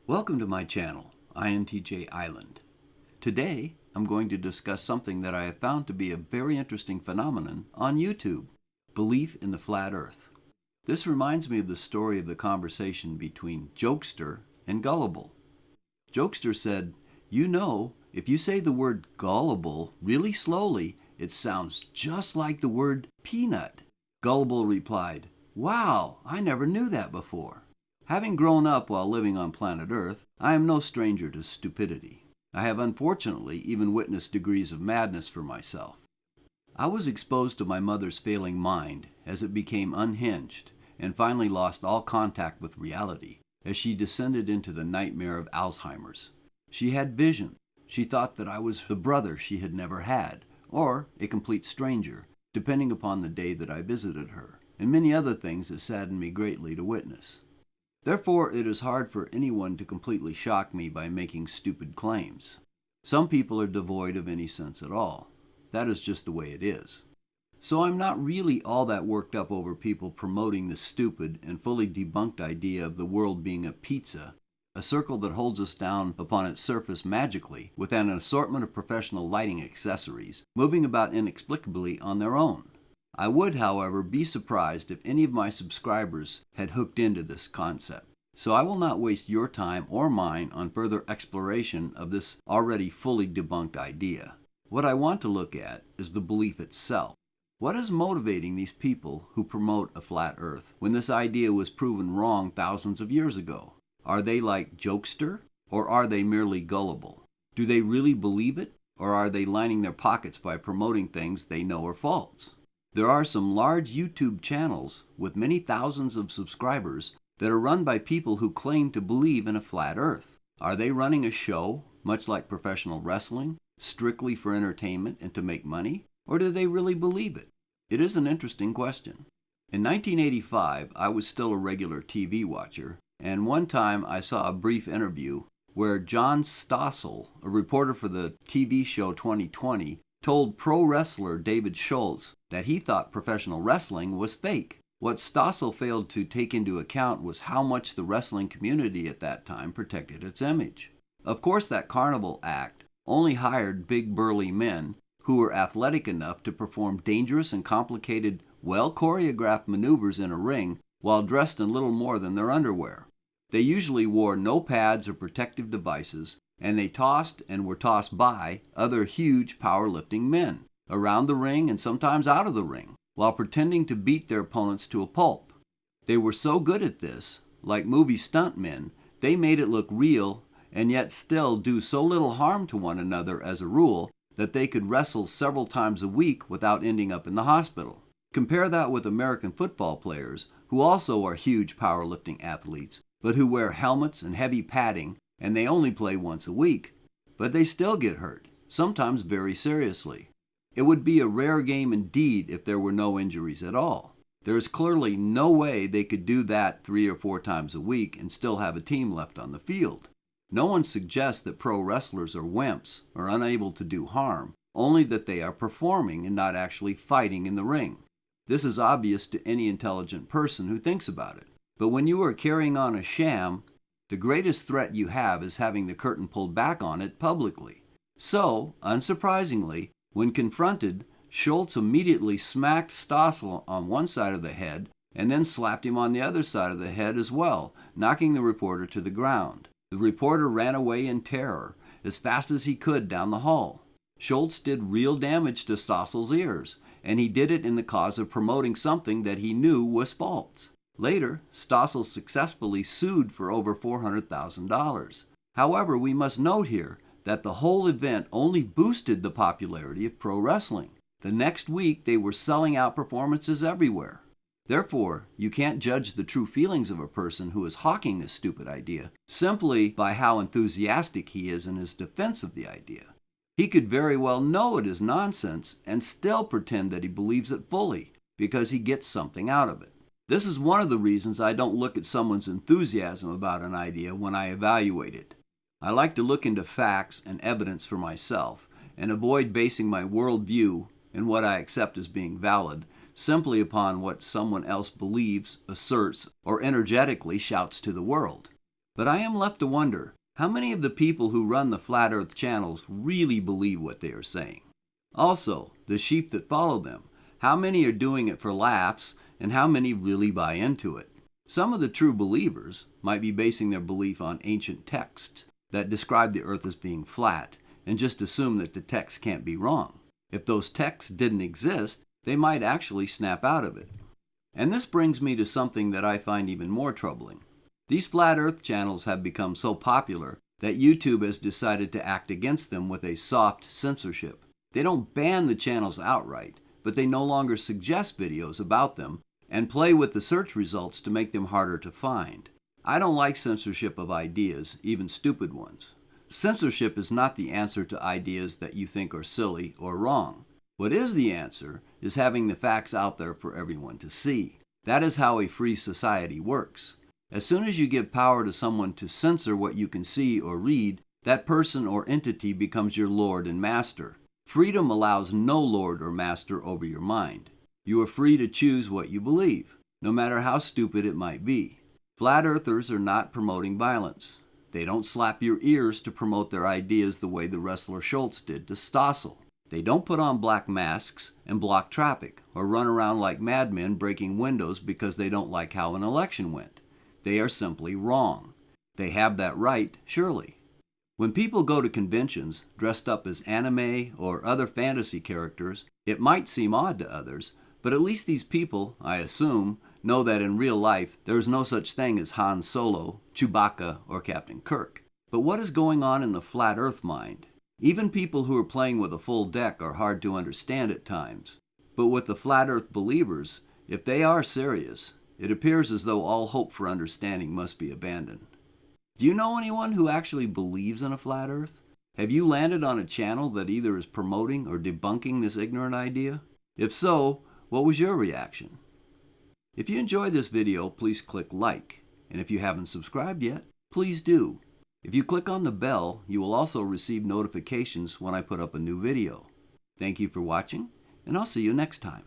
Welcome to my channel, INTJ Island. Today, I'm going to discuss something that I have found to be a very interesting phenomenon on YouTube, belief in the flat earth. This reminds me of the story of the conversation between Jokester and Gullible. Jokester said, "You know, if you say the word gullible really slowly, it sounds just like the word peanut." Gullible replied, "Wow, I never knew that before." Having grown up while living on planet Earth, I am no stranger to stupidity. I have unfortunately even witnessed degrees of madness for myself. I was exposed to my mother's failing mind as it became unhinged and finally lost all contact with reality as she descended into the nightmare of Alzheimer's. She had vision. She thought that I was the brother she had never had, or a complete stranger, depending upon the day that I visited her, and many other things that saddened me greatly to witness. Therefore, it is hard for anyone to completely shock me by making stupid claims. Some people are devoid of any sense at all. That is just the way it is. So I'm not really all that worked up over people promoting the stupid and fully debunked idea of the world being a pizza, a circle that holds us down upon its surface magically with an assortment of professional lighting accessories, moving about inexplicably on their own. I would, however, be surprised if any of my subscribers had hooked into this concept. So I will not waste your time or mine on further exploration of this already fully debunked idea. What I want to look at is the belief itself. What is motivating these people who promote a flat earth when this idea was proven wrong thousands of years ago? Are they like Jokester, or are they merely gullible? Do they really believe it, or are they lining their pockets by promoting things they know are false? There are some large YouTube channels with many thousands of subscribers that are run by people who claim to believe in a flat earth. Are they running a show, much like professional wrestling, strictly for entertainment and to make money? Or do they really believe it? It is an interesting question. In 1985, I was still a regular TV watcher, and one time I saw a brief interview where John Stossel, a reporter for the TV show 2020, told pro wrestler David Schultz that he thought professional wrestling was fake. What Stossel failed to take into account was how much the wrestling community at that time protected its image. Of course, that carnival act only hired big burly men who were athletic enough to perform dangerous and complicated, well-choreographed maneuvers in a ring while dressed in little more than their underwear. They usually wore no pads or protective devices, and they tossed and were tossed by other huge powerlifting men around the ring and sometimes out of the ring, while pretending to beat their opponents to a pulp. They were so good at this, like movie stuntmen, they made it look real and yet still do so little harm to one another as a rule that they could wrestle several times a week without ending up in the hospital. Compare that with American football players, who also are huge powerlifting athletes, but who wear helmets and heavy padding, and they only play once a week, but they still get hurt, sometimes very seriously. It would be a rare game indeed if there were no injuries at all. There is clearly no way they could do that 3 or 4 times a week and still have a team left on the field. No one suggests that pro wrestlers are wimps or unable to do harm, only that they are performing and not actually fighting in the ring. This is obvious to any intelligent person who thinks about it. But when you are carrying on a sham, the greatest threat you have is having the curtain pulled back on it publicly. So, unsurprisingly, when confronted, Schultz immediately smacked Stossel on one side of the head and then slapped him on the other side of the head as well, knocking the reporter to the ground. The reporter ran away in terror as fast as he could down the hall. Schultz did real damage to Stossel's ears, and he did it in the cause of promoting something that he knew was false. Later, Stossel successfully sued for over $400,000. However, we must note here that the whole event only boosted the popularity of pro wrestling. The next week, they were selling out performances everywhere. Therefore, you can't judge the true feelings of a person who is hawking a stupid idea simply by how enthusiastic he is in his defense of the idea. He could very well know it is nonsense and still pretend that he believes it fully because he gets something out of it. This is one of the reasons I don't look at someone's enthusiasm about an idea when I evaluate it. I like to look into facts and evidence for myself and avoid basing my worldview and what I accept as being valid simply upon what someone else believes, asserts, or energetically shouts to the world. But I am left to wonder, how many of the people who run the Flat Earth channels really believe what they are saying? Also, the sheep that follow them, how many are doing it for laughs and how many really buy into it? Some of the true believers might be basing their belief on ancient texts that describe the earth as being flat and just assume that the text can't be wrong. If those texts didn't exist, they might actually snap out of it. And this brings me to something that I find even more troubling. These Flat Earth channels have become so popular that YouTube has decided to act against them with a soft censorship. They don't ban the channels outright, but they no longer suggest videos about them and play with the search results to make them harder to find. I don't like censorship of ideas, even stupid ones. Censorship is not the answer to ideas that you think are silly or wrong. What is the answer is having the facts out there for everyone to see. That is how a free society works. As soon as you give power to someone to censor what you can see or read, that person or entity becomes your lord and master. Freedom allows no lord or master over your mind. You are free to choose what you believe, no matter how stupid it might be. Flat Earthers are not promoting violence. They don't slap your ears to promote their ideas the way the wrestler Schultz did to Stossel. They don't put on black masks and block traffic or run around like madmen breaking windows because they don't like how an election went. They are simply wrong. They have that right, surely. When people go to conventions dressed up as anime or other fantasy characters, it might seem odd to others, but at least these people, I assume, know that in real life there is no such thing as Han Solo, Chewbacca, or Captain Kirk. But what is going on in the Flat Earth mind? Even people who are playing with a full deck are hard to understand at times. But with the Flat Earth believers, if they are serious, it appears as though all hope for understanding must be abandoned. Do you know anyone who actually believes in a Flat Earth? Have you landed on a channel that either is promoting or debunking this ignorant idea? If so, what was your reaction? If you enjoyed this video, please click like. And if you haven't subscribed yet, please do. If you click on the bell, you will also receive notifications when I put up a new video. Thank you for watching, and I'll see you next time.